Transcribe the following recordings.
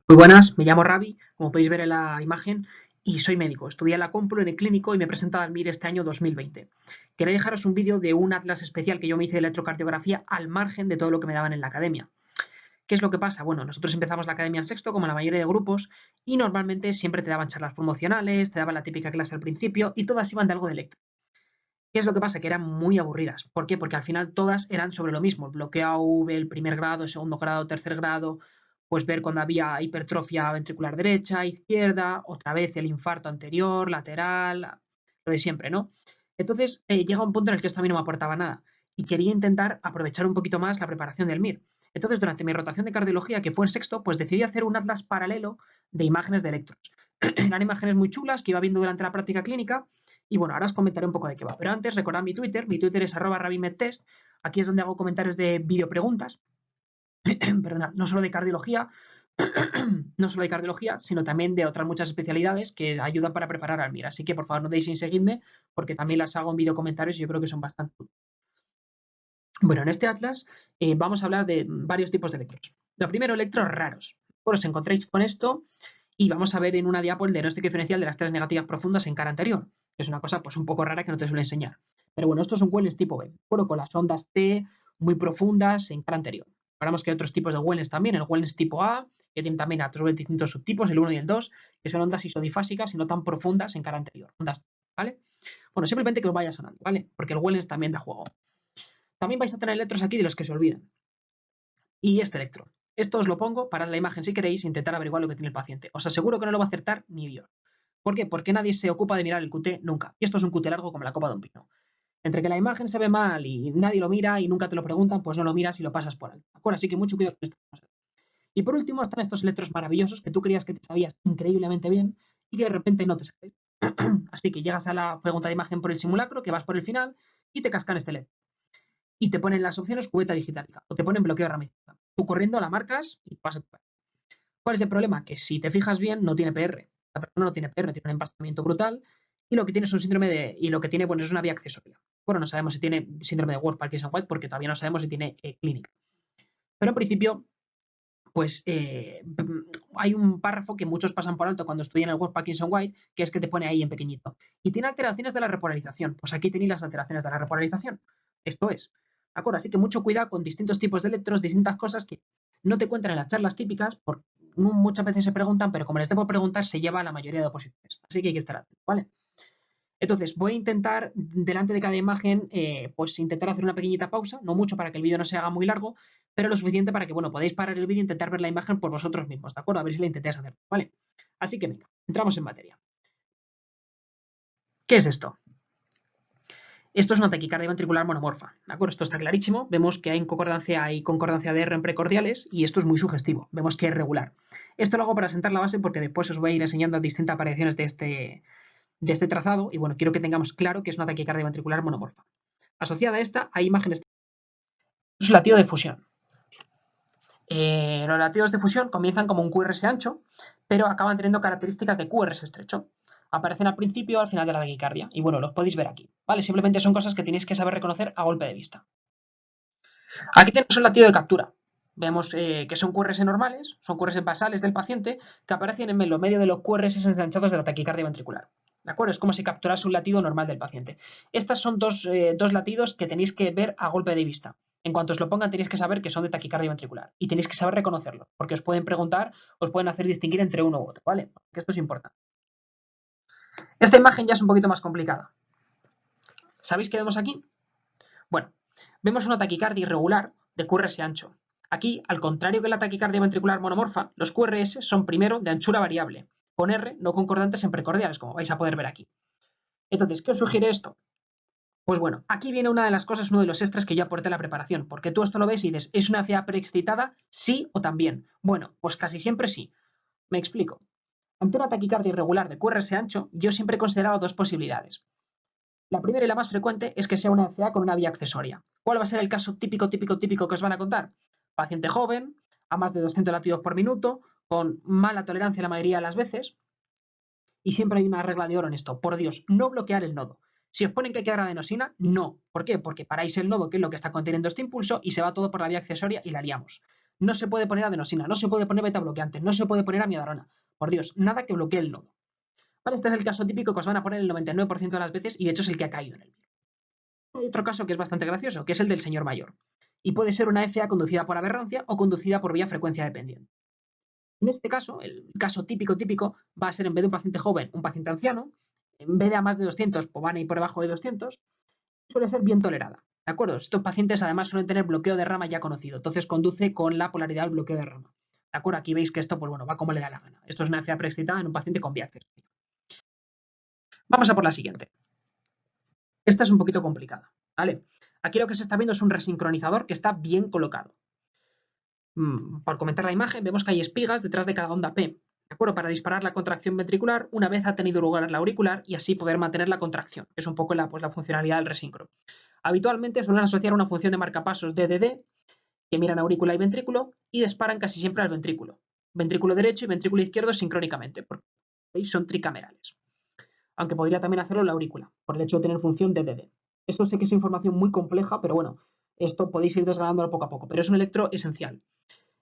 Muy buenas, me llamo Ravi, como podéis ver en la imagen, y soy médico. Estudié en la Complu, en el clínico, y me he presentado al MIR este año 2020. Quería dejaros un vídeo de un atlas especial que yo me hice de electrocardiografía al margen de todo lo que me daban en la academia. ¿Qué es lo que pasa? Bueno, nosotros empezamos la academia en sexto, como la mayoría de grupos, y normalmente siempre te daban charlas promocionales, te daban la típica clase al principio, y todas iban de algo de electro. ¿Qué es lo que pasa? Que eran muy aburridas. ¿Por qué? Porque al final todas eran sobre lo mismo. El bloqueo AV, el primer grado, el segundo grado, tercer grado, pues ver cuando había hipertrofia ventricular derecha, izquierda, otra vez el infarto anterior, lateral, lo de siempre, ¿no? Entonces llega un punto en el que esto a mí no me aportaba nada y quería intentar aprovechar un poquito más la preparación del MIR. Entonces, durante mi rotación de cardiología, que fue en sexto, pues decidí hacer un atlas paralelo de imágenes de electros. Eran imágenes muy chulas que iba viendo durante la práctica clínica y bueno, ahora os comentaré un poco de qué va. Pero antes, recordad mi Twitter es @rabimedtest. Aquí es donde hago comentarios de videopreguntas, perdona, no solo de cardiología, no solo de cardiología, sino también de otras muchas especialidades que ayudan para preparar al MIR. Así que por favor no deis sin seguirme, porque también las hago en videocomentarios y yo creo que son bastante útiles. Bueno, en este atlas vamos a hablar de varios tipos de electros. Lo primero, electros raros. Bueno, os encontréis con esto y vamos a ver en una diapo el diagnóstico diferencial de las tres negativas profundas en cara anterior, que es una cosa pues un poco rara que no te suele enseñar. Pero bueno, estos son Wellens tipo B, bueno, con las ondas T muy profundas en cara anterior. Hablamos que hay otros tipos de Wellens también, el Wellens tipo A, que tiene también a otros distintos subtipos, el 1 y el 2, que son ondas isodifásicas y no tan profundas en cara anterior. Ondas T, ¿vale? Bueno, simplemente que os vaya sonando, ¿vale? Porque el Wellens también da juego. También vais a tener electros aquí de los que se olvidan. Y este electro. Esto os lo pongo, parad la imagen si queréis, e intentar averiguar lo que tiene el paciente. Os aseguro que no lo va a acertar ni Dios. ¿Por qué? Porque nadie se ocupa de mirar el QT nunca. Y esto es un QT largo como la copa de un pino. Entre que la imagen se ve mal y nadie lo mira y nunca te lo preguntan, pues no lo miras y lo pasas por alto. ¿De acuerdo? Así que mucho cuidado con estas cosas. Y por último están estos electros maravillosos que tú creías que te sabías increíblemente bien y que de repente no te sabes. Así que llegas a la pregunta de imagen por el simulacro, que vas por el final y te cascan este electro y te ponen las opciones cubeta digitálica o te ponen bloqueo ramificado. Tú corriendo la marcas y vas a tu casa. ¿Cuál es el problema? Que si te fijas bien, no tiene PR. La persona no tiene PR, tiene un empastamiento brutal y lo que tiene es un síndrome de. Y lo que tiene, bueno, es una vía accesoria. Bueno, no sabemos si tiene síndrome de Ward Parkinson White porque todavía no sabemos si tiene clínica. Pero en principio, pues hay un párrafo que muchos pasan por alto cuando estudian el Ward Parkinson White, que es que te pone ahí en pequeñito. Y tiene alteraciones de la repolarización. Pues aquí tenéis las alteraciones de la repolarización. Esto es. ¿De acuerdo? Así que mucho cuidado con distintos tipos de electros, distintas cosas que no te cuentan en las charlas típicas, porque muchas veces se preguntan, pero como les debo preguntar, se lleva a la mayoría de oposiciones. Así que hay que estar atento, ¿vale? Entonces, voy a intentar, delante de cada imagen, pues intentar hacer una pequeñita pausa, no mucho para que el vídeo no se haga muy largo, pero lo suficiente para que, bueno, podáis parar el vídeo e intentar ver la imagen por vosotros mismos, ¿de acuerdo? A ver si la intentáis hacer, ¿vale? Así que venga, entramos en materia. ¿Qué es esto? Esto es una taquicardia ventricular monomorfa, ¿de acuerdo? Esto está clarísimo, vemos que hay concordancia de R en precordiales y esto es muy sugestivo, vemos que es regular. Esto lo hago para sentar la base porque después os voy a ir enseñando distintas variaciones de este trazado y bueno, quiero que tengamos claro que es una taquicardia ventricular monomorfa. Asociada a esta hay imágenes. Es un latido de fusión. Los latidos de fusión comienzan como un QRS ancho, pero acaban teniendo características de QRS estrecho. Aparecen al principio o al final de la taquicardia. Y bueno, los podéis ver aquí. ¿Vale? Simplemente son cosas que tenéis que saber reconocer a golpe de vista. Aquí tenemos un latido de captura. Vemos que son QRS normales, son QRS basales del paciente que aparecen en lo medio de los QRS ensanchados de la taquicardia ventricular. ¿De acuerdo? Es como si capturase un latido normal del paciente. Estas son dos latidos que tenéis que ver a golpe de vista. En cuanto os lo pongan, tenéis que saber que son de taquicardia ventricular y tenéis que saber reconocerlo, porque os pueden preguntar, os pueden hacer distinguir entre uno u otro, ¿vale? Que esto es importante. Esta imagen ya es un poquito más complicada. ¿Sabéis qué vemos aquí? Bueno, vemos una taquicardia irregular de QRS ancho. Aquí, al contrario que la taquicardia ventricular monomorfa, los QRS son primero de anchura variable, con R no concordantes en precordiales, como vais a poder ver aquí. Entonces, ¿qué os sugiere esto? Pues bueno, aquí viene una de las cosas, uno de los extras que yo aporté a la preparación, porque tú esto lo ves y dices, ¿es una FA preexcitada? Sí o también. Bueno, pues casi siempre sí. Me explico. Ante una taquicardia irregular de QRS ancho, yo siempre he considerado dos posibilidades. La primera y la más frecuente es que sea una FA con una vía accesoria. ¿Cuál va a ser el caso típico que os van a contar? Paciente joven, a más de 200 latidos por minuto, con mala tolerancia la mayoría de las veces, y siempre hay una regla de oro en esto. Por Dios, no bloquear el nodo. Si os ponen que hay que dar adenosina, no. ¿Por qué? Porque paráis el nodo, que es lo que está conteniendo este impulso, y se va todo por la vía accesoria y la liamos. No se puede poner adenosina, no se puede poner beta bloqueante, no se puede poner amiodarona. Por Dios, nada que bloquee el nodo. ¿Vale? Este es el caso típico que os van a poner el 99% de las veces y de hecho es el que ha caído en el vídeo. Hay otro caso que es bastante gracioso, que es el del señor mayor. Y puede ser una FA conducida por aberrancia o conducida por vía frecuencia dependiente. En este caso, el caso típico va a ser en vez de un paciente joven, un paciente anciano. En vez de a más de 200, pues van a ir por debajo de 200. Suele ser bien tolerada. ¿De acuerdo? Estos pacientes además suelen tener bloqueo de rama ya conocido, entonces conduce con la polaridad del bloqueo de rama. ¿De acuerdo? Aquí veis que esto, pues bueno, va como le da la gana. Esto es una FA preexcitada en un paciente con vía céspita. Vamos a por la siguiente. Esta es un poquito complicada, ¿vale? Aquí lo que se está viendo es un resincronizador que está bien colocado. Por comentar la imagen, vemos que hay espigas detrás de cada onda P, ¿de acuerdo? Para disparar la contracción ventricular una vez ha tenido lugar la auricular y así poder mantener la contracción. Es un poco la funcionalidad del resincro. Habitualmente suelen asociar una función de marcapasos DDD que miran aurícula y ventrículo y disparan casi siempre al ventrículo. Ventrículo derecho y ventrículo izquierdo sincrónicamente, porque son tricamerales. Aunque podría también hacerlo la aurícula, por el hecho de tener función DDD. Esto sé que es información muy compleja, pero bueno, esto podéis ir desgranándolo poco a poco, pero es un electro esencial.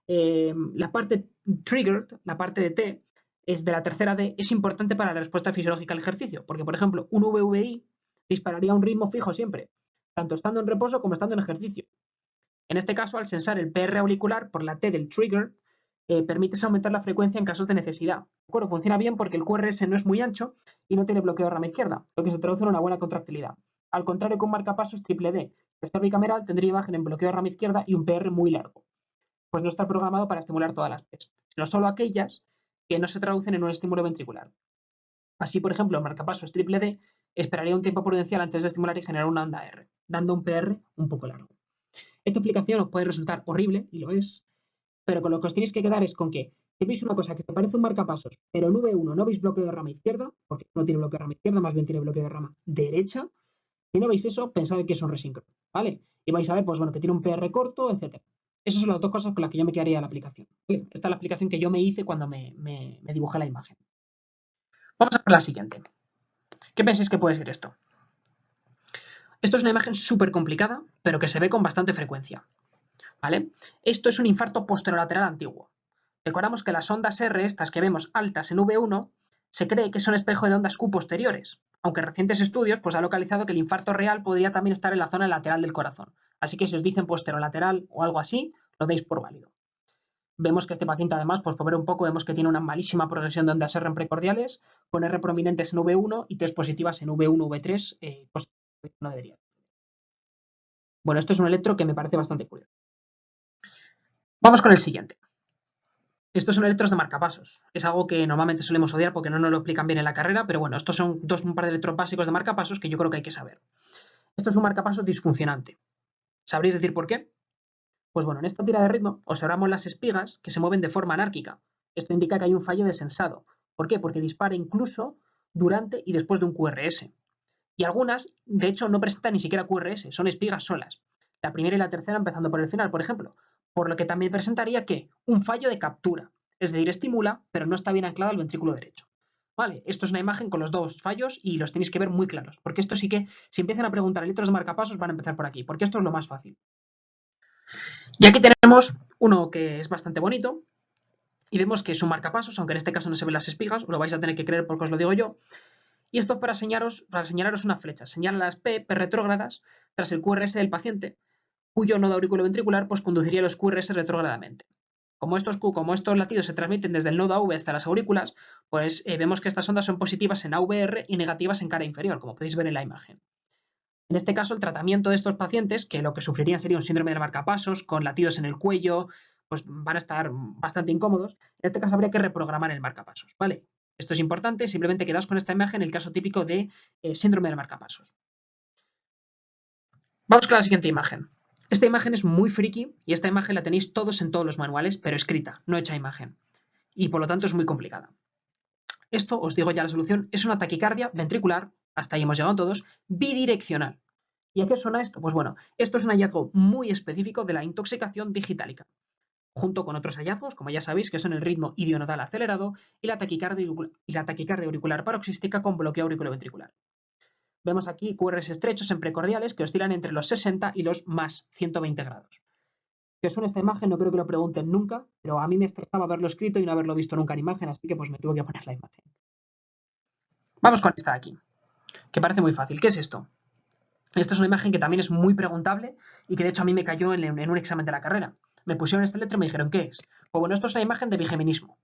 La parte triggered, la parte de T, es de la tercera D, es importante para la respuesta fisiológica al ejercicio, porque por ejemplo, un VVI dispararía a un ritmo fijo siempre, tanto estando en reposo como estando en ejercicio. En este caso, al sensar el PR auricular por la T del trigger, permites aumentar la frecuencia en casos de necesidad. ¿De acuerdo? Funciona bien porque el QRS no es muy ancho y no tiene bloqueo de rama izquierda, lo que se traduce en una buena contractilidad. Al contrario que un marcapasos triple D, que está bicameral, tendría imagen en bloqueo de rama izquierda y un PR muy largo. Pues no está programado para estimular todas las P's, sino solo aquellas que no se traducen en un estímulo ventricular. Así, por ejemplo, el marcapasos triple D esperaría un tiempo prudencial antes de estimular y generar una onda R, dando un PR un poco largo. Esta explicación os puede resultar horrible, y lo es, pero con lo que os tenéis que quedar es con que si veis una cosa que te parece un marcapasos, pero en V1 no veis bloqueo de rama izquierda, porque no tiene bloqueo de rama izquierda, más bien tiene bloqueo de rama derecha, si no veis eso, pensad que es un resincro, ¿vale? Y vais a ver, pues bueno, que tiene un PR corto, etc. Esas son las dos cosas con las que yo me quedaría de la aplicación. ¿Vale? Esta es la aplicación que yo me hice cuando me dibujé la imagen. Vamos a ver la siguiente. ¿Qué pensáis que puede ser esto? Esto es una imagen súper complicada, pero que se ve con bastante frecuencia. ¿Vale? Esto es un infarto posterolateral antiguo. Recordamos que las ondas R, estas que vemos altas en V1, se cree que son espejo de ondas Q posteriores, aunque recientes estudios pues, han localizado que el infarto real podría también estar en la zona lateral del corazón. Así que si os dicen posterolateral o algo así, lo deis por válido. Vemos que este paciente además, pues por ver un poco, vemos que tiene una malísima progresión de ondas R en precordiales, con R prominentes en V1 y T positivas en V1, V3, pues no debería. Bueno, esto es un electro que me parece bastante curioso. Vamos con el siguiente. Estos son electros de marcapasos. Es algo que normalmente solemos odiar porque no nos lo explican bien en la carrera, pero bueno, estos son un par de electros básicos de marcapasos que yo creo que hay que saber. Esto es un marcapasos disfuncionante. ¿Sabréis decir por qué? Pues bueno, en esta tira de ritmo observamos las espigas que se mueven de forma anárquica. Esto indica que hay un fallo de sensado. ¿Por qué? Porque dispara incluso durante y después de un QRS. Y algunas, de hecho, no presentan ni siquiera QRS, son espigas solas. La primera y la tercera empezando por el final, por ejemplo. Por lo que también presentaría que un fallo de captura. Es decir, estimula, pero no está bien anclado al ventrículo derecho. Vale, esto es una imagen con los dos fallos y los tenéis que ver muy claros. Porque esto sí que, si empiezan a preguntar electros de marcapasos, van a empezar por aquí. Porque esto es lo más fácil. Y aquí tenemos uno que es bastante bonito. Y vemos que es un marcapasos, aunque en este caso no se ven las espigas. Lo vais a tener que creer porque os lo digo yo. Y esto para señalaros una flecha. Señala las P retrógradas tras el QRS del paciente, cuyo nodo auriculoventricular pues conduciría los QRS retrógradamente. Como estos latidos se transmiten desde el nodo AV hasta las aurículas, pues vemos que estas ondas son positivas en AVR y negativas en cara inferior, como podéis ver en la imagen. En este caso, el tratamiento de estos pacientes, que lo que sufrirían sería un síndrome del marcapasos, con latidos en el cuello, pues van a estar bastante incómodos. En este caso habría que reprogramar el marcapasos, ¿vale? Esto es importante, simplemente quedaos con esta imagen, el caso típico de síndrome del marcapasos. Vamos con la siguiente imagen. Esta imagen es muy friki y esta imagen la tenéis todos en todos los manuales, pero escrita, no hecha imagen. Y por lo tanto es muy complicada. Esto, os digo ya la solución, es una taquicardia ventricular, hasta ahí hemos llegado todos, bidireccional. ¿Y a qué suena esto? Pues bueno, esto es un hallazgo muy específico de la intoxicación digitálica, junto con otros hallazgos, como ya sabéis, que son el ritmo idionodal acelerado y la taquicardia auricular paroxística con bloqueo auriculoventricular. Vemos aquí QRS estrechos en precordiales que oscilan entre los 60 y los más 120 grados. Que suena esta imagen, no creo que lo pregunten nunca, pero a mí me estresaba haberlo escrito y no haberlo visto nunca en imagen, así que pues me tuve que poner la imagen. Vamos con esta de aquí, que parece muy fácil. ¿Qué es esto? Esta es una imagen que también es muy preguntable y que de hecho a mí me cayó en un examen de la carrera. Me pusieron este letra y me dijeron, ¿qué es? Pues bueno, esto es una imagen de bigeminismo.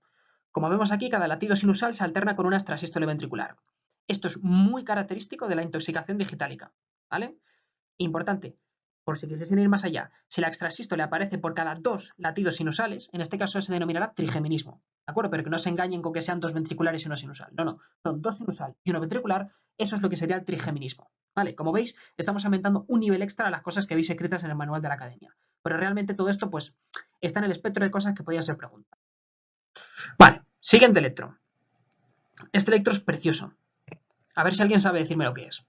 Como vemos aquí, cada latido sinusal se alterna con una extrasístole ventricular. Esto es muy característico de la intoxicación digitálica, ¿vale? Importante, por si quisiesen ir más allá, si la extrasístole aparece por cada 2 latidos sinusales, en este caso se denominará trigeminismo, ¿de acuerdo? Pero que no se engañen con que sean 2 ventriculares y 1 sinusal. No, no, son 2 sinusal y 1 ventricular, eso es lo que sería el trigeminismo, ¿vale? Como veis, estamos aumentando un nivel extra a las cosas que veis escritas en el manual de la academia. Pero realmente todo esto, pues, está en el espectro de cosas que podían ser preguntas. Vale, siguiente electro. Este electro es precioso. A ver si alguien sabe decirme lo que es.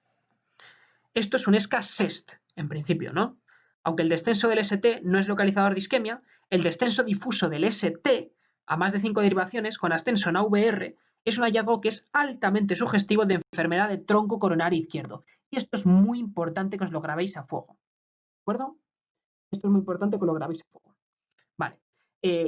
Esto es un SK-SEST, en principio, ¿no? Aunque el descenso del ST no es localizador de isquemia, el descenso difuso del ST a más de 5 derivaciones con ascenso en AVR es un hallazgo que es altamente sugestivo de enfermedad de tronco coronario izquierdo. Y esto es muy importante que os lo grabéis a fuego. ¿De acuerdo? Esto es muy importante que lo grabéis a fuego. Vale.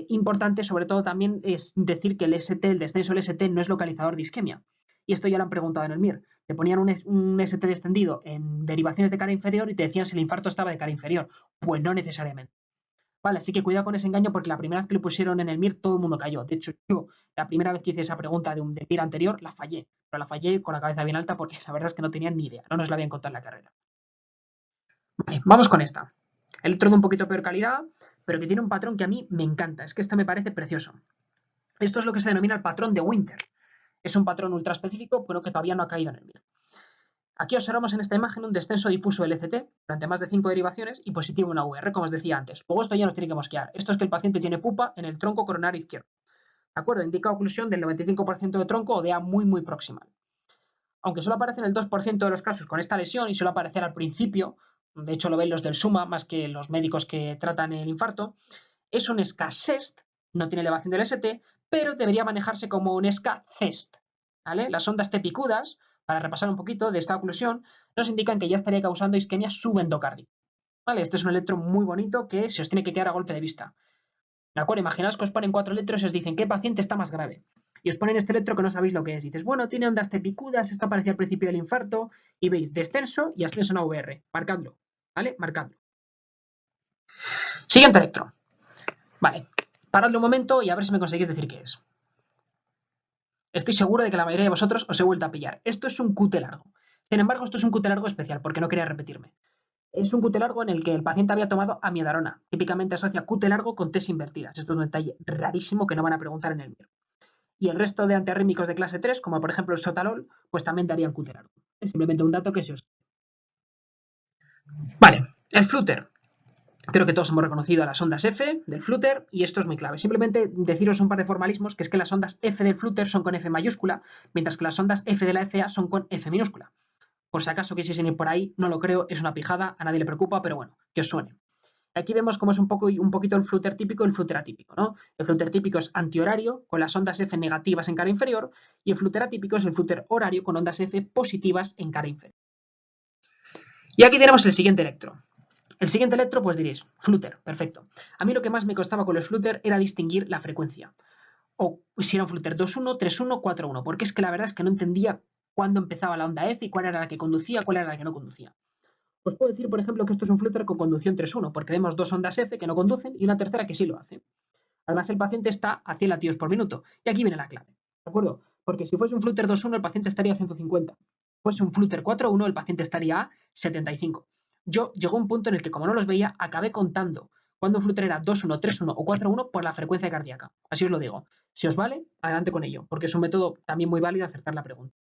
Importante, sobre todo, también es decir que el ST, el descenso del ST, no es localizador de isquemia. Y esto ya lo han preguntado en el MIR. Te ponían un ST descendido en derivaciones de cara inferior y te decían si el infarto estaba de cara inferior. Pues no necesariamente. Vale, así que cuidado con ese engaño porque la primera vez que lo pusieron en el MIR todo el mundo cayó. De hecho, yo la primera vez que hice esa pregunta de un MIR anterior la fallé. Pero la fallé con la cabeza bien alta porque la verdad es que no tenía ni idea. No nos la habían contado en la carrera. Vale, vamos con esta. Electro de un poquito peor calidad, pero que tiene un patrón que a mí me encanta. Es que este me parece precioso. Esto es lo que se denomina el patrón de Winter. Es un patrón ultra específico, pero que todavía no ha caído en el MIR. Aquí observamos en esta imagen un descenso difuso LCT durante más de 5 derivaciones y positivo en AVR, como os decía antes. Luego esto ya nos tiene que mosquear. Esto es que el paciente tiene pupa en el tronco coronario izquierdo. ¿De acuerdo? Indica oclusión del 95% de tronco o de A muy, muy proximal. Aunque solo aparece en el 2% de los casos con esta lesión y suele aparecer al principio, de hecho lo ven los del SUMA más que los médicos que tratan el infarto, es un SK-SEST, no tiene elevación del ST, pero debería manejarse como un SK-CEST. ¿Vale? Las ondas T picudas, para repasar un poquito de esta oclusión, nos indican que ya estaría causando isquemia subendocárdica. ¿Vale? Este es un electro muy bonito que se os tiene que quedar a golpe de vista. ¿De acuerdo? Imaginaos que os ponen 4 electros y os dicen qué paciente está más grave. Y os ponen este electro que no sabéis lo que es. Y dices, bueno, tiene ondas T picudas, esto aparecía al principio del infarto, y veis descenso y ascenso en AVR. Marcadlo. ¿Vale? Marcadlo. Siguiente electro. Vale. Paradlo un momento y a ver si me conseguís decir qué es. Estoy seguro de que la mayoría de vosotros os he vuelto a pillar. Esto es un QT largo. Sin embargo, esto es un QT largo especial, porque no quería repetirme. Es un QT largo en el que el paciente había tomado amiodarona. Típicamente asocia QT largo con T's invertidas. Esto es un detalle rarísimo que no van a preguntar en el MIR. Y el resto de antiarrítmicos de clase 3, como por ejemplo el sotalol, pues también darían QT largo. Es simplemente un dato que se os... Vale, el Flutter. Creo que todos hemos reconocido a las ondas F del Flutter y esto es muy clave. Simplemente deciros un par de formalismos, que es que las ondas F del Flutter son con F mayúscula, mientras que las ondas F de la FA son con F minúscula. Por si acaso quisiesen ir por ahí, no lo creo, es una pijada, a nadie le preocupa, pero bueno, que os suene. Aquí vemos cómo es un poquito el Flutter típico y el Flutter atípico, ¿no? El Flutter típico es antihorario, con las ondas F negativas en cara inferior, y el Flutter atípico es el Flutter horario con ondas F positivas en cara inferior. Y aquí tenemos el siguiente electro. El siguiente electro, pues diréis, Flutter, perfecto. A mí lo que más me costaba con los Flutter era distinguir la frecuencia. O si era un Flutter 2.1, 3.1, 4.1, porque es que la verdad es que no entendía cuándo empezaba la onda F y cuál era la que conducía, cuál era la que no conducía. Os puedo decir, por ejemplo, que esto es un Flutter con conducción 3.1, porque vemos dos ondas F que no conducen y una tercera que sí lo hace. Además, el paciente está a 100 latidos por minuto. Y aquí viene la clave, ¿de acuerdo? Porque si fuese un Flutter 2.1, el paciente estaría a 150. Si fuese un Flutter 4.1, el paciente estaría a 75. Yo llegó un punto en el que, como no los veía, acabé contando cuando un Flutter era 2.1, 3.1 o 4.1 por la frecuencia cardíaca. Así os lo digo. Si os vale, adelante con ello, porque es un método también muy válido acertar la pregunta.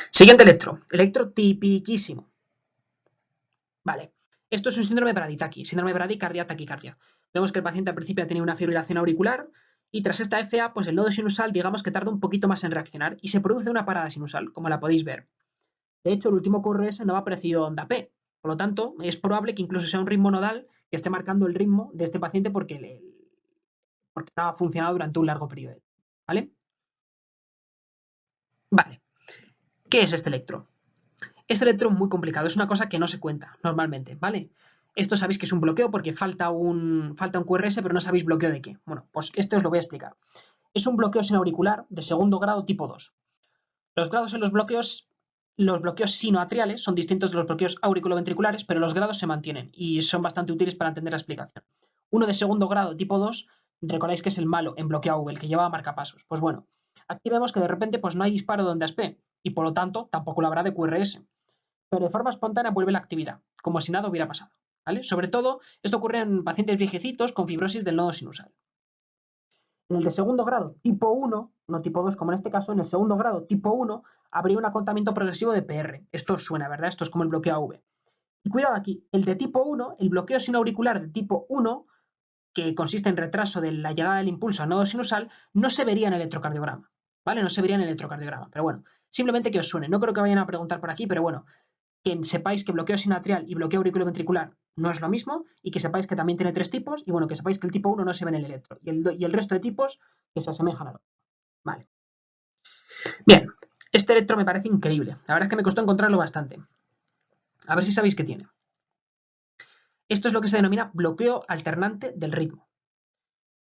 Siguiente electro. Electro tipiquísimo. Vale. Esto es un síndrome Brady-Taki, síndrome Brady-cardia-taquicardia. Vemos que el paciente al principio ha tenido una fibrilación auricular y tras esta FA, pues el nodo sinusal, digamos que tarda un poquito más en reaccionar y se produce una parada sinusal, como la podéis ver. De hecho, el último QRS no ha aparecido onda P. Por lo tanto, es probable que incluso sea un ritmo nodal que esté marcando el ritmo de este paciente porque no ha funcionado durante un largo periodo. ¿Vale? Vale. ¿Qué es este electro? Este electro es muy complicado, es una cosa que no se cuenta normalmente, ¿vale? Esto sabéis que es un bloqueo porque falta un QRS, pero no sabéis bloqueo de qué. Bueno, pues esto os lo voy a explicar. Es un bloqueo sin auricular de segundo grado tipo 2. Los grados en los bloqueos sinoatriales son distintos de los bloqueos auriculoventriculares, pero los grados se mantienen y son bastante útiles para entender la explicación. Uno de segundo grado tipo 2, recordáis que es el malo en bloqueo AV, el que lleva marcapasos. Pues bueno, aquí vemos que de repente pues no hay disparo de ondas P y por lo tanto tampoco lo habrá de QRS, pero de forma espontánea vuelve la actividad, como si nada hubiera pasado. ¿Vale? Sobre todo, esto ocurre en pacientes viejecitos con fibrosis del nodo sinusal. En el de segundo grado tipo 1, no tipo 2 como en este caso, en el segundo grado tipo 1 habría un acontamiento progresivo de PR. Esto os suena, ¿verdad? Esto es como el bloqueo AV. Y cuidado aquí, el de tipo 1, el bloqueo sinauricular de tipo 1, que consiste en retraso de la llegada del impulso al nodo sinusal, no se vería en el electrocardiograma. ¿Vale? No se vería en el electrocardiograma. Pero bueno, simplemente que os suene. No creo que vayan a preguntar por aquí, pero bueno, que sepáis que bloqueo sinatrial y bloqueo auriculoventricular no es lo mismo y que sepáis que también tiene tres tipos y bueno, que sepáis que el tipo 1 no se ve en el electro y el resto de tipos que se asemejan a lo. Vale. Bien, este electro me parece increíble. La verdad es que me costó encontrarlo bastante. A ver si sabéis qué tiene. Esto es lo que se denomina bloqueo alternante del ritmo.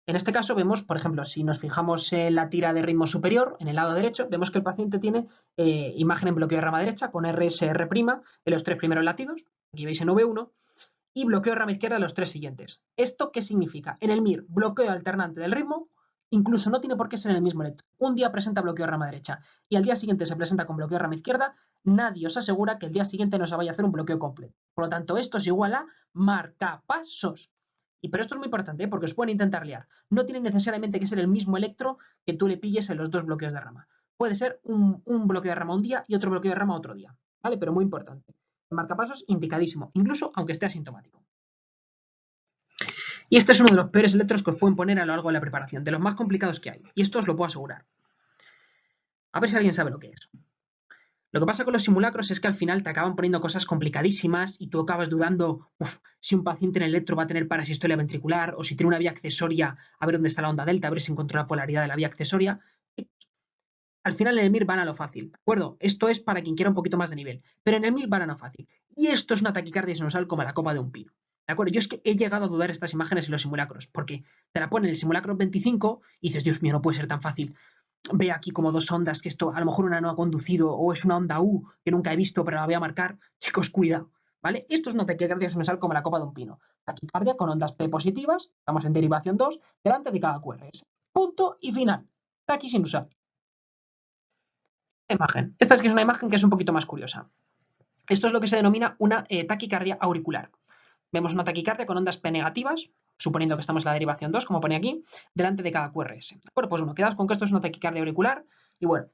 En este caso vemos, por ejemplo, si nos fijamos en la tira de ritmo superior, en el lado derecho, vemos que el paciente tiene imagen en bloqueo de rama derecha con RSR' en los tres primeros latidos, aquí veis en V1, y bloqueo de rama izquierda en los tres siguientes. ¿Esto qué significa? En el MIR, bloqueo alternante del ritmo, incluso no tiene por qué ser en el mismo electro. Un día presenta bloqueo de rama derecha y al día siguiente se presenta con bloqueo de rama izquierda, nadie os asegura que el día siguiente no se vaya a hacer un bloqueo completo. Por lo tanto, esto es igual a marcapasos. Pero esto es muy importante, porque os pueden intentar liar. No tiene necesariamente que ser el mismo electro que tú le pilles en los dos bloqueos de rama. Puede ser un bloqueo de rama un día y otro bloqueo de rama otro día. ¿Vale? Pero muy importante. El marcapasos indicadísimo, incluso aunque esté asintomático. Y este es uno de los peores electros que os pueden poner a lo largo de la preparación, de los más complicados que hay. Y esto os lo puedo asegurar. A ver si alguien sabe lo que es. Lo que pasa con los simulacros es que al final te acaban poniendo cosas complicadísimas y tú acabas dudando si un paciente en el electro va a tener parasistolia ventricular o si tiene una vía accesoria, a ver dónde está la onda delta, a ver si encontró la polaridad de la vía accesoria. Al final en el MIR van a lo fácil, ¿de acuerdo? Esto es para quien quiera un poquito más de nivel, pero en el MIR van a lo fácil. Y esto es una taquicardia sinusal como la copa de un pino. ¿De acuerdo? Yo es que he llegado a dudar estas imágenes en los simulacros, porque te la ponen en el simulacro 25 y dices, Dios mío, no puede ser tan fácil. Ve aquí como dos ondas, que esto a lo mejor una no ha conducido o es una onda U que nunca he visto pero la voy a marcar. Chicos, cuidado, ¿vale? Esto es una taquicardia sinusal como la copa de un pino. Taquicardia con ondas P positivas, estamos en derivación 2, delante de cada QRS. Punto y final. Taquisinusal. Imagen. Esta es que es una imagen que es un poquito más curiosa. Esto es lo que se denomina una taquicardia auricular. Vemos una taquicardia con ondas P negativas, suponiendo que estamos en la derivación 2, como pone aquí, delante de cada QRS. Bueno, pues bueno, quedaos con que esto es una taquicardia auricular y bueno,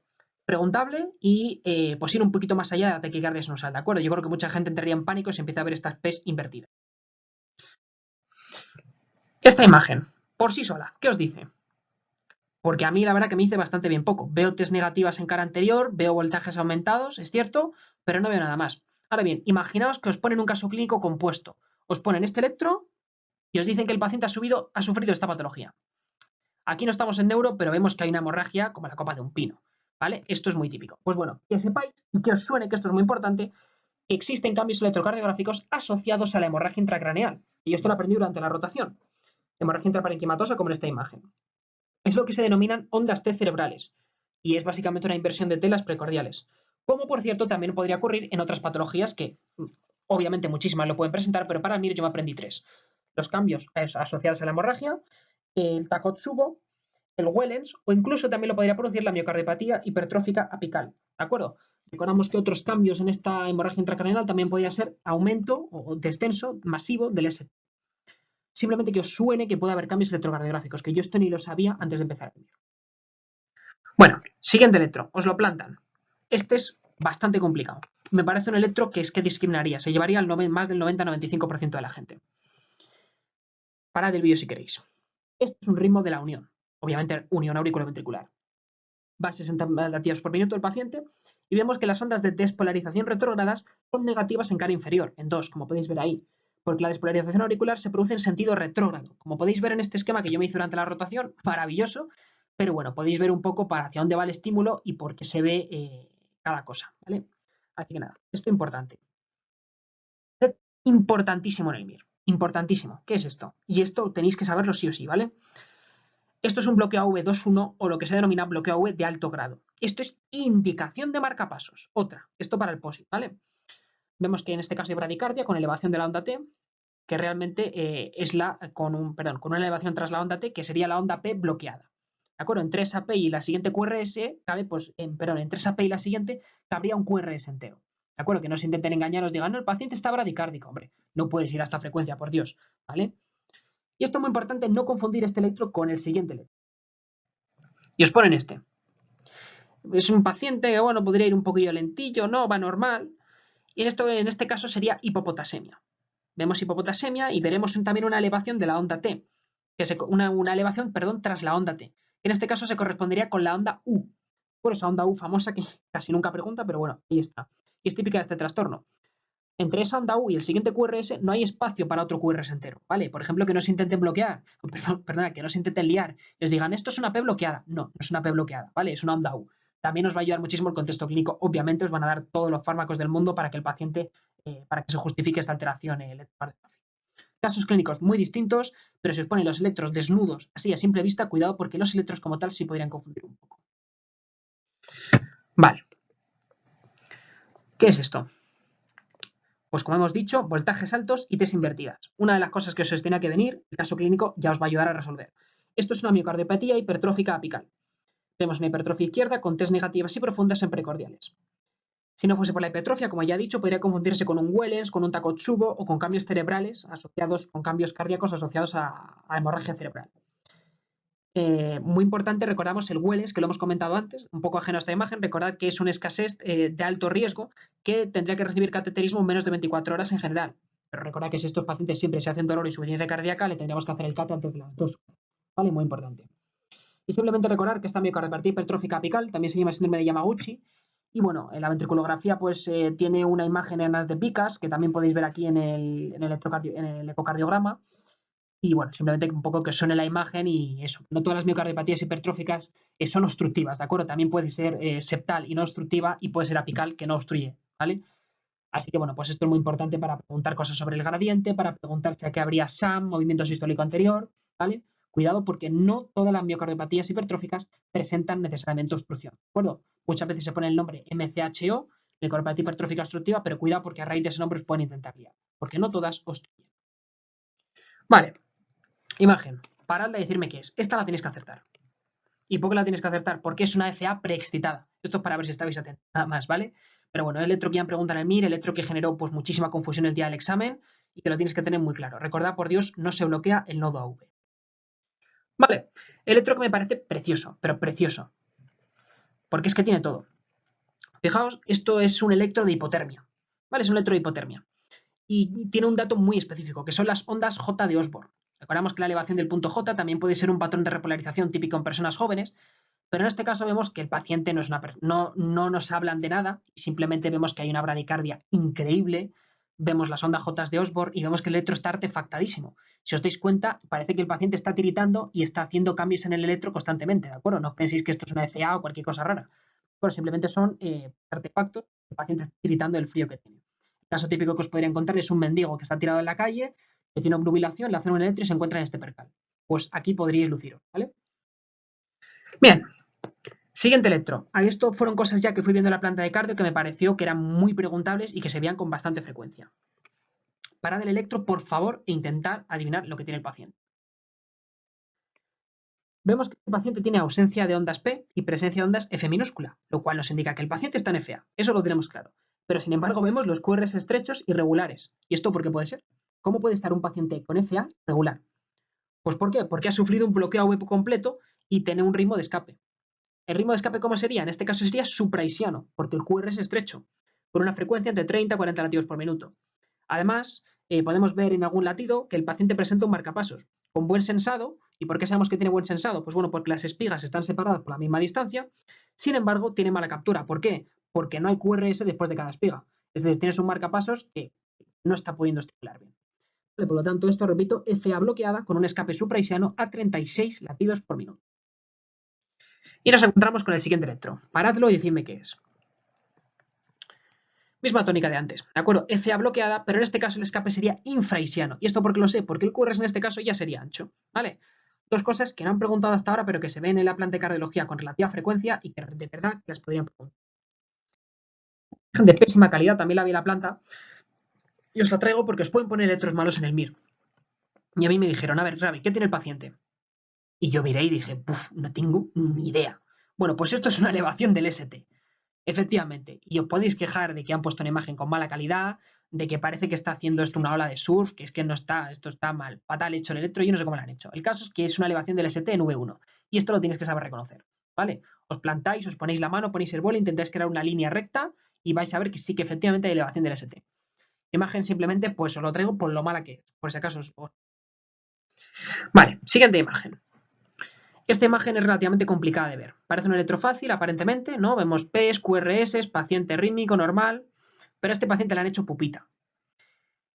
preguntable y pues ir un poquito más allá de la taquicardia sinusal, ¿de acuerdo? Yo creo que mucha gente entraría en pánico si empieza a ver estas P's invertidas. Esta imagen, por sí sola, ¿qué os dice? Porque a mí la verdad que me dice bastante bien poco. Veo test negativas en cara anterior, veo voltajes aumentados, es cierto, pero no veo nada más. Ahora bien, imaginaos que os ponen un caso clínico compuesto. Os ponen este electro y os dicen que el paciente ha sufrido esta patología. Aquí no estamos en neuro, pero vemos que hay una hemorragia como la copa de un pino. ¿Vale? Esto es muy típico. Pues bueno, que sepáis y que os suene que esto es muy importante, que existen cambios electrocardiográficos asociados a la hemorragia intracraneal. Y esto lo aprendí durante la rotación. Hemorragia intraparenquimatosa como en esta imagen. Es lo que se denominan ondas T cerebrales y es básicamente una inversión de telas precordiales. Como por cierto también podría ocurrir en otras patologías que obviamente muchísimas lo pueden presentar, pero para mí yo me aprendí tres. Los cambios asociados a la hemorragia, el Takotsubo, el Wellens o incluso también lo podría producir la miocardiopatía hipertrófica apical. ¿De acuerdo? Recordamos que otros cambios en esta hemorragia intracraneal también podría ser aumento o descenso masivo del ST. Simplemente que os suene que puede haber cambios electrocardiográficos, que yo esto ni lo sabía antes de empezar el vídeo. Bueno, siguiente electro, os lo plantan. Este es bastante complicado. Me parece un electro que es que discriminaría, se llevaría más del 90-95% de la gente. Parad el vídeo si queréis. Esto es un ritmo de la unión, obviamente unión auriculoventricular. Va a 60 latidos por minuto el paciente y vemos que las ondas de despolarización retrógradas son negativas en cara inferior, en 2, como podéis ver ahí, porque la despolarización auricular se produce en sentido retrógrado. Como podéis ver en este esquema que yo me hice durante la rotación, maravilloso, pero bueno, podéis ver un poco para hacia dónde va el estímulo y por qué se ve cada cosa, ¿vale? Así que nada, esto es importante. importantísimo en el MIR. Importantísimo. ¿Qué es esto? Y esto tenéis que saberlo sí o sí, ¿vale? Esto es un bloqueo AV 2.1 o lo que se denomina bloqueo AV de alto grado. Esto es indicación de marcapasos. Otra. Esto para el POSIT, ¿vale? Vemos que en este caso hay bradicardia con elevación de la onda T, que realmente es con una elevación tras la onda T, que sería la onda P bloqueada. ¿De acuerdo? Entre esa P y la siguiente QRS cabe, pues, entre esa P y la siguiente cabría un QRS entero. ¿De acuerdo? Que no se intenten engañar, os digan, no, el paciente está bradicárdico, hombre, no puedes ir a esta frecuencia, por Dios, ¿vale? Y esto es muy importante, no confundir este electro con el siguiente electro. Y os ponen este. Es un paciente que, bueno, podría ir un poquillo lentillo, no, va normal. Y en este caso sería hipopotasemia. Vemos hipopotasemia y veremos también una elevación de la onda T, que es una elevación, perdón, tras la onda T. En este caso se correspondería con la onda U. Por esa onda U famosa que casi nunca pregunta, pero bueno, ahí está. Y es típica de este trastorno. Entre esa onda U y el siguiente QRS no hay espacio para otro QRS entero, ¿vale? Por ejemplo, que no se intenten bloquear, perdona, que no se intenten liar, les digan, esto es una P bloqueada. No, no es una P bloqueada, ¿vale? Es una onda U. También os va a ayudar muchísimo el contexto clínico. Obviamente os van a dar todos los fármacos del mundo para que el paciente, para que se justifique esta alteración electrocardiográfica. Casos clínicos muy distintos, pero si os ponen los electros desnudos, así a simple vista, cuidado porque los electros como tal sí podrían confundir un poco. Vale. ¿Qué es esto? Pues como hemos dicho, voltajes altos y T's invertidas. Una de las cosas que os tiene que venir, el caso clínico ya os va a ayudar a resolver. Esto es una miocardiopatía hipertrófica apical. Vemos una hipertrofia izquierda con T's negativas y profundas en precordiales. Si no fuese por la hipertrofia, como ya he dicho, podría confundirse con un Wellens, con un Takotsubo o con cambios cerebrales asociados, con cambios cardíacos asociados a hemorragia cerebral. Muy importante, recordamos el Wellens, que lo hemos comentado antes, un poco ajeno a esta imagen, recordad que es un escasez de alto riesgo que tendría que recibir cateterismo en menos de 24 horas en general. Pero recordad que si estos pacientes siempre se hacen dolor y insuficiencia cardíaca, le tendríamos que hacer el CAT antes de las 2 horas. ¿Vale? Muy importante. Y simplemente recordar que esta miocardiopatía hipertrófica apical también se llama síndrome de Yamaguchi. Y bueno, en la ventriculografía pues tiene una imagen en las de picas, que también podéis ver aquí en el ecocardiograma. Y bueno, simplemente un poco que os suene la imagen y eso. No todas las miocardiopatías hipertróficas son obstructivas, ¿de acuerdo? También puede ser septal y no obstructiva y puede ser apical que no obstruye, ¿vale? Así que bueno, pues esto es muy importante para preguntar cosas sobre el gradiente, para preguntarse a qué habría SAM, movimiento sistólico anterior, ¿vale? Cuidado porque no todas las miocardiopatías hipertróficas presentan necesariamente obstrucción, ¿de acuerdo? Muchas veces se pone el nombre MCHO, miocardiopatía hipertrófica obstructiva, pero cuidado porque a raíz de ese nombre os pueden intentar liar, porque no todas obstruyen. Vale, imagen. Paradla y decirme qué es. Esta la tenéis que acertar. ¿Y por qué la tienes que acertar? Porque es una FA preexcitada. Esto es para ver si estabais atentos. Nada más, ¿vale? Pero bueno, el electro que ya pregunta en el MIR, el electro que generó pues muchísima confusión el día del examen y que lo tienes que tener muy claro. Recordad, por Dios, no se bloquea el nodo AV. Vale, electro que me parece precioso, pero precioso. Porque es que tiene todo. Fijaos, esto es un electro de hipotermia. ¿Vale? Es un electro de hipotermia. Y tiene un dato muy específico, que son las ondas J de Osborn. Recordamos que la elevación del punto J también puede ser un patrón de repolarización típico en personas jóvenes, pero en este caso vemos que el paciente no nos hablan de nada, simplemente vemos que hay una bradicardia increíble, vemos las ondas J de Osborn y vemos que el electro está artefactadísimo. Si os dais cuenta, parece que el paciente está tiritando y está haciendo cambios en el electro constantemente, ¿de acuerdo? No penséis que esto es una FA o cualquier cosa rara. Bueno, simplemente son artefactos, el paciente está tiritando del frío que tiene. El caso típico que os podría encontrar es un mendigo que está tirado en la calle, que tiene obnubilación, le hacen un electro y se encuentra en este percal. Pues aquí podríais luciros, ¿vale? Bien, siguiente electro. A esto fueron cosas ya que fui viendo en la planta de cardio que me pareció que eran muy preguntables y que se veían con bastante frecuencia. Parad el electro, por favor, e intentad adivinar lo que tiene el paciente. Vemos que el paciente tiene ausencia de ondas P y presencia de ondas F minúscula, lo cual nos indica que el paciente está en FA. Eso lo tenemos claro. Pero sin embargo vemos los QRS estrechos y regulares. ¿Y esto por qué puede ser? ¿Cómo puede estar un paciente con FA regular? Pues ¿por qué? Porque ha sufrido un bloqueo AV completo y tiene un ritmo de escape. ¿El ritmo de escape cómo sería? En este caso sería supraisiano, porque el QR es estrecho, con una frecuencia entre 30 y 40 latidos por minuto. Además, podemos ver en algún latido que el paciente presenta un marcapasos con buen sensado. ¿Y por qué sabemos que tiene buen sensado? Pues bueno, porque las espigas están separadas por la misma distancia. Sin embargo, tiene mala captura. ¿Por qué? Porque no hay QRS después de cada espiga. Es decir, tienes un marcapasos que no está pudiendo estimular bien. Por lo tanto, esto, repito, FA bloqueada con un escape supraisiano a 36 latidos por minuto. Y nos encontramos con el siguiente electro. Paradlo y decidme qué es. Misma tónica de antes, ¿de acuerdo? ECA bloqueada, pero en este caso el escape sería infraisiano. ¿Y esto por qué lo sé? Porque el QRS en este caso ya sería ancho, ¿vale? Dos cosas que no han preguntado hasta ahora, pero que se ven en la planta de cardiología con relativa frecuencia y que de verdad las podrían preguntar. De pésima calidad, también la vi en la planta, y os la traigo porque os pueden poner electros malos en el MIR. Y a mí me dijeron, a ver, Ravi, ¿qué tiene el paciente? Y yo miré y dije, puf, no tengo ni idea. Bueno, pues esto es una elevación del ST. Efectivamente, y os podéis quejar de que han puesto una imagen con mala calidad, de que parece que está haciendo esto una ola de surf, que es que no está, esto está mal, fatal hecho el electro, yo no sé cómo lo han hecho. El caso es que es una elevación del ST en V1, y esto lo tienes que saber reconocer, ¿vale? Os plantáis, os ponéis la mano, ponéis el boli, intentáis crear una línea recta y vais a ver que sí que efectivamente hay elevación del ST. Imagen simplemente, pues os lo traigo por lo mala que es, por si acaso os... Vale, siguiente imagen. Esta imagen es relativamente complicada de ver. Parece un electro fácil, aparentemente, ¿no? Vemos P's, QRS, paciente rítmico, normal, pero a este paciente le han hecho pupita.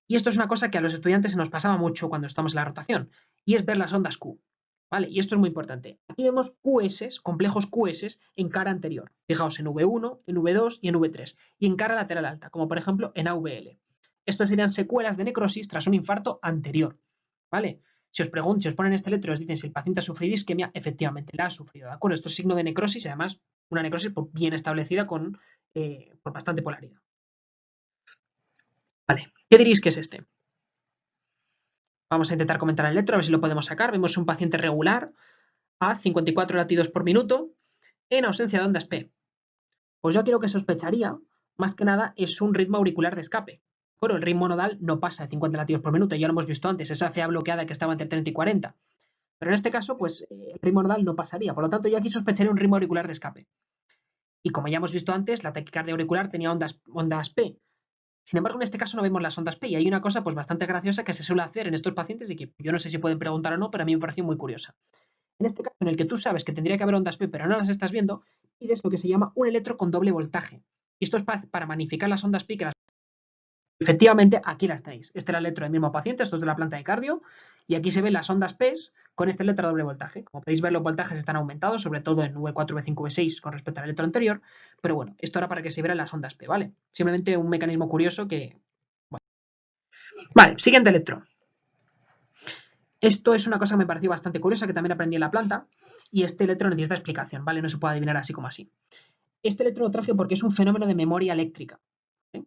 Y esto es una cosa que a los estudiantes se nos pasaba mucho cuando estamos en la rotación, y es ver las ondas Q. ¿Vale? Y esto es muy importante. Aquí vemos QS, complejos QS, en cara anterior. Fijaos en V1, en V2 y en V3, y en cara lateral alta, como por ejemplo en AVL. Estos serían secuelas de necrosis tras un infarto anterior. ¿Vale? Si os preguntan, si os ponen este electro y os dicen si el paciente ha sufrido isquemia, efectivamente la ha sufrido, ¿de acuerdo? Esto es signo de necrosis y además una necrosis bien establecida con por bastante polaridad. Vale, ¿qué diréis que es este? Vamos a intentar comentar el electro, a ver si lo podemos sacar. Vemos un paciente regular a 54 latidos por minuto en ausencia de ondas P. Pues yo aquí lo que sospecharía, más que nada, es un ritmo auricular de escape. Bueno, el ritmo nodal no pasa de 50 latidos por minuto, ya lo hemos visto antes, esa FA bloqueada que estaba entre 30 y 40. Pero en este caso, pues el ritmo nodal no pasaría. Por lo tanto, yo aquí sospecharía un ritmo auricular de escape. Y como ya hemos visto antes, la taquicardia auricular tenía ondas P. Sin embargo, en este caso no vemos las ondas P y hay una cosa pues bastante graciosa que se suele hacer en estos pacientes y que yo no sé si pueden preguntar o no, pero a mí me pareció muy curiosa. En este caso, en el que tú sabes que tendría que haber ondas P, pero no las estás viendo, pides lo que se llama un electro con doble voltaje. Y esto es para magnificar las ondas Pi que las... Efectivamente, aquí las tenéis. Este era el electro del mismo paciente, esto es de la planta de cardio, y aquí se ven las ondas P con este electro de doble voltaje. Como podéis ver, los voltajes están aumentados, sobre todo en V4, V5, V6 con respecto al electro anterior, pero bueno, esto era para que se vieran las ondas P, ¿vale? Simplemente un mecanismo curioso que... Bueno. Vale, siguiente electro. Esto es una cosa que me pareció bastante curiosa, que también aprendí en la planta, y este electro necesita explicación, ¿vale? No se puede adivinar así como así. Este electro lo traje porque es un fenómeno de memoria eléctrica. ¿Eh?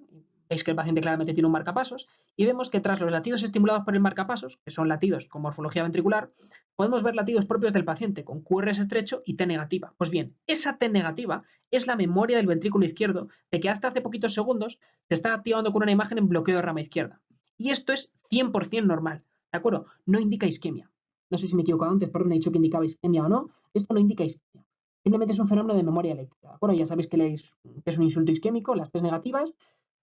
Veis que el paciente claramente tiene un marcapasos y vemos que tras los latidos estimulados por el marcapasos, que son latidos con morfología ventricular, podemos ver latidos propios del paciente con QRS estrecho y T negativa. Pues bien, esa T negativa es la memoria del ventrículo izquierdo de que hasta hace poquitos segundos se está activando con una imagen en bloqueo de rama izquierda. Y esto es 100% normal, ¿de acuerdo? No indica isquemia. No sé si me he equivocado antes, perdón, he dicho que indicaba isquemia o no. Esto no indica isquemia. Simplemente es un fenómeno de memoria eléctrica, ¿de acuerdo? Ya sabéis que es un insulto isquémico, las T negativas,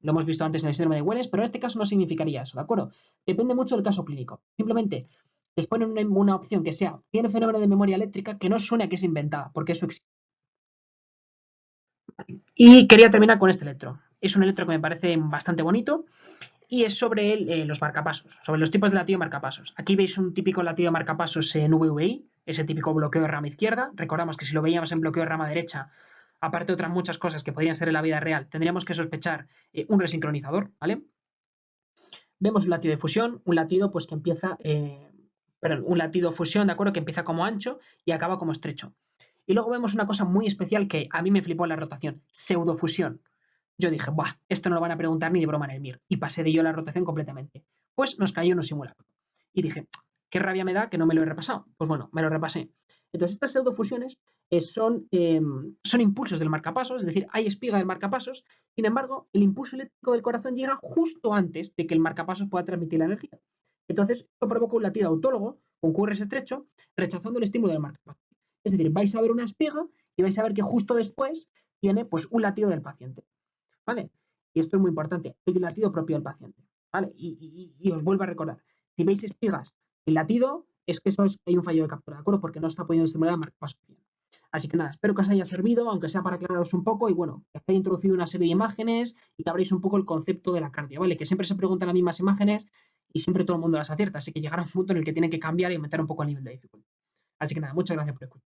lo hemos visto antes en el síndrome de Welles, pero en este caso no significaría eso, ¿de acuerdo? Depende mucho del caso clínico. Simplemente les ponen una opción que sea, tiene fenómeno de memoria eléctrica que no suene a que es inventada, porque eso existe. Y quería terminar con este electro. Es un electro que me parece bastante bonito y es sobre los marcapasos, sobre los tipos de latido marcapasos. Aquí veis un típico latido marcapasos en VVI, ese típico bloqueo de rama izquierda. Recordamos que si lo veíamos en bloqueo de rama derecha, aparte de otras muchas cosas que podrían ser en la vida real, tendríamos que sospechar un resincronizador, ¿vale? Vemos un latido de fusión, un latido pues que empieza, perdón, un latido fusión, ¿de acuerdo? Que empieza como ancho y acaba como estrecho. Y luego vemos una cosa muy especial que a mí me flipó en la rotación, pseudofusión. Yo dije, ¡buah! Esto no lo van a preguntar ni de broma en el MIR. Y pasé de yo la rotación completamente. Pues nos cayó en un simulacro. Y dije, qué rabia me da que no me lo he repasado. Pues bueno, me lo repasé. Entonces, estas pseudofusiones son impulsos del marcapasos, es decir, hay espiga del marcapasos. Sin embargo, el impulso eléctrico del corazón llega justo antes de que el marcapasos pueda transmitir la energía. Entonces, esto provoca un latido autólogo con QRS estrecho, rechazando el estímulo del marcapasos. Es decir, vais a ver una espiga y vais a ver que justo después tiene pues, un latido del paciente. ¿Vale? Y esto es muy importante, el latido propio del paciente. ¿Vale? Y os vuelvo a recordar, si veis espigas el latido, es que eso es, hay un fallo de captura, ¿de acuerdo? Porque no está pudiendo estimular el marcapasos bien. Así que nada, espero que os haya servido, aunque sea para aclararos un poco y bueno, que os haya introducido una serie de imágenes y que abréis un poco el concepto de la cardio, ¿vale? Que siempre se preguntan las mismas imágenes y siempre todo el mundo las acierta, así que llegará un punto en el que tienen que cambiar y aumentar un poco el nivel de dificultad. Así que nada, muchas gracias por escuchar.